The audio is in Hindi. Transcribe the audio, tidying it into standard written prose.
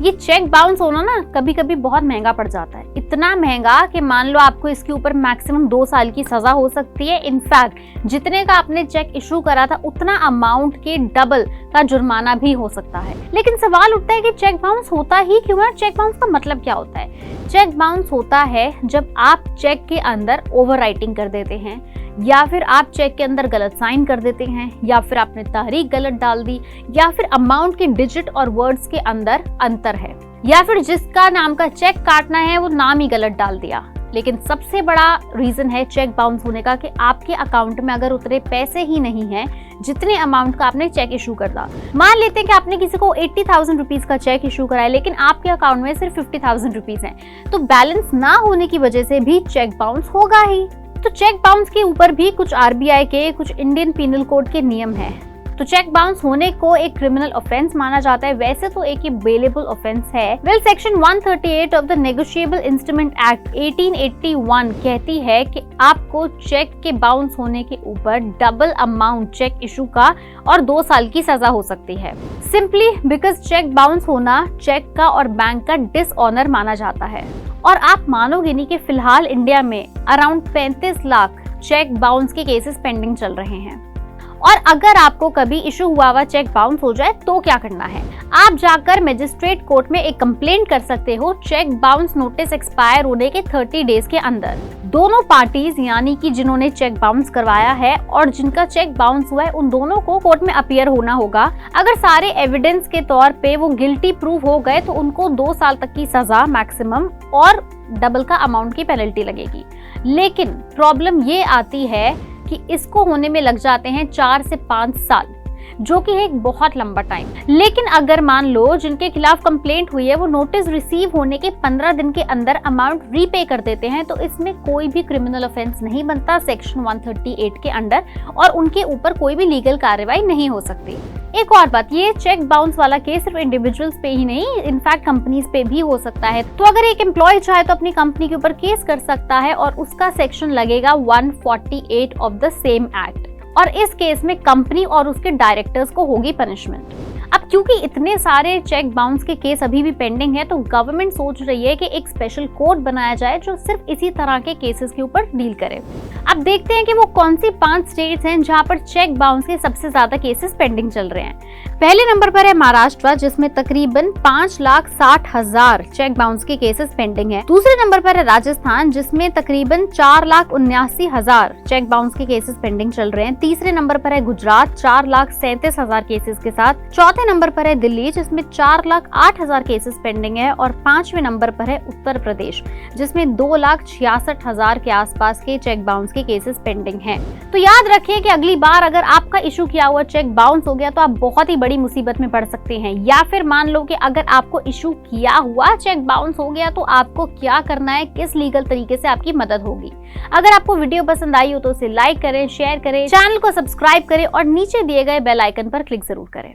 ये चेक बाउंस होना ना कभी कभी बहुत महंगा पड़ जाता है, इतना महंगा कि मान लो आपको इसके ऊपर मैक्सिमम 2 साल की सजा हो सकती है। इनफैक्ट जितने का आपने चेक इशू करा था उतना अमाउंट के डबल का जुर्माना भी हो सकता है। लेकिन सवाल उठता है कि चेक बाउंस होता ही क्यों है? चेक बाउंस का मतलब क्या होता है? चेक बाउंस होता है जब आप चेक के अंदर ओवर राइटिंग कर देते हैं, या फिर आप चेक के अंदर गलत साइन कर देते हैं, या फिर आपने तारीख गलत डाल दी, या फिर अमाउंट के डिजिट और वर्ड्स के अंदर अंतर है, या फिर जिसका नाम का चेक काटना है वो नाम ही गलत डाल दिया। लेकिन सबसे बड़ा रीजन है चेक बाउंस होने का कि आपके अकाउंट में अगर उतने पैसे ही नहीं हैं जितने अमाउंट का आपने चेक इशू कर दिया। मान लेते हैं कि आपने किसी को 80,000 रुपीज का चेक इशू कराया, लेकिन आपके अकाउंट में सिर्फ 50,000 रुपीज है, तो बैलेंस ना होने की वजह से भी चेक बाउंस होगा ही। तो चेक बाउंस के ऊपर भी कुछ आरबीआई के, कुछ इंडियन पीनल कोड के नियम हैं। तो चेक बाउंस होने को एक क्रिमिनल ऑफेंस माना जाता है, वैसे तो एक ही बेलेबल ऑफेंस है। Section 138 of the negotiable instrument act 1881 कहती है कि आपको चेक के बाउंस होने के ऊपर डबल अमाउंट चेक इशू का और 2 साल की सजा हो सकती है, सिंपली बिकॉज चेक बाउंस होना चेक का और बैंक का डिसऑनर माना जाता है। और आप मानोगे नहीं कि फिलहाल इंडिया में अराउंड 35 लाख चेक बाउंस के केसेस पेंडिंग चल रहे हैं। और अगर आपको कभी इशू हुआ हुआ चेक बाउंस हो जाए तो क्या करना है? आप जाकर मजिस्ट्रेट कोर्ट में एक कंप्लेंट कर सकते हो चेक बाउंस नोटिस एक्सपायर होने के 30 डेज के अंदर। दोनों पार्टीज यानी कि जिन्होंने चेक बाउंस करवाया है और जिनका चेक बाउंस हुआ है, उन दोनों को कोर्ट में अपीयर होना होगा। अगर सारे एविडेंस के तौर पे वो गिल्टी प्रूव हो गए तो उनको 2 साल तक की सजा मैक्सिमम और डबल का अमाउंट की पेनल्टी लगेगी। लेकिन प्रॉब्लम ये आती है कि इसको होने में लग जाते हैं 4 से 5 साल, जो कि है एक बहुत लंबा टाइम। लेकिन अगर मान लो जिनके खिलाफ कंप्लेंट हुई है वो नोटिस रिसीव होने के 15 दिन के अंदर अमाउंट रीपे कर देते हैं, तो इसमें कोई भी क्रिमिनल ऑफेंस नहीं बनता सेक्शन 138 के अंडर, और उनके ऊपर कोई भी लीगल कार्रवाई नहीं हो सकती। एक और बात, ये चेक बाउंस वाला केस सिर्फ इंडिविजुअल्स पे ही नहीं, इनफैक्ट कंपनीज पे भी हो सकता है। तो अगर एक एम्प्लॉय चाहे तो अपनी कंपनी के ऊपर केस कर सकता है और उसका सेक्शन लगेगा 148 ऑफ द सेम एक्ट, और इस केस में कंपनी और उसके डायरेक्टर्स को होगी पनिशमेंट। अब क्योंकि इतने सारे चेक बाउंस के केस अभी भी पेंडिंग है, तो गवर्नमेंट सोच रही है कि एक स्पेशल कोर्ट बनाया जाए जो सिर्फ इसी तरह के केसेस के ऊपर डील करे। अब देखते हैं कि वो कौन सी 5 स्टेट्स हैं जहां पर चेक बाउंस के सबसे ज्यादा केसेस पेंडिंग चल रहे हैं। पहले नंबर पर है महाराष्ट्र, जिसमें तकरीबन 5,60,000 चेक बाउंस के केसेस पेंडिंग है। दूसरे नंबर पर है राजस्थान, जिसमें तकरीबन 4,79,000 चेक बाउंस के केसेस पेंडिंग चल रहे हैं। तीसरे नंबर पर है गुजरात 4,37,000 केसेस के साथ। चौथे नंबर पर है दिल्ली, जिसमें 4,08,000 केसेस पेंडिंग है। और 5वें नंबर पर है उत्तर प्रदेश, जिसमें 2,66,000 के आसपास के चेक बाउंस के केसेस पेंडिंग हैं। तो याद रखिए कि अगली बार अगर आपका इशू किया हुआ चेक बाउंस हो गया तो आप बहुत ही बड़ी मुसीबत में पड़ सकते हैं। या फिर मान लो कि अगर आपको इशू किया हुआ चेक बाउंस हो गया तो आपको क्या करना है, किस लीगल तरीके से आपकी मदद होगी। अगर आपको वीडियो पसंद आई हो तो उसे लाइक करें, शेयर करें, चैनल को सब्सक्राइब करें और नीचे दिए गए बेल आइकन पर क्लिक जरूर करें।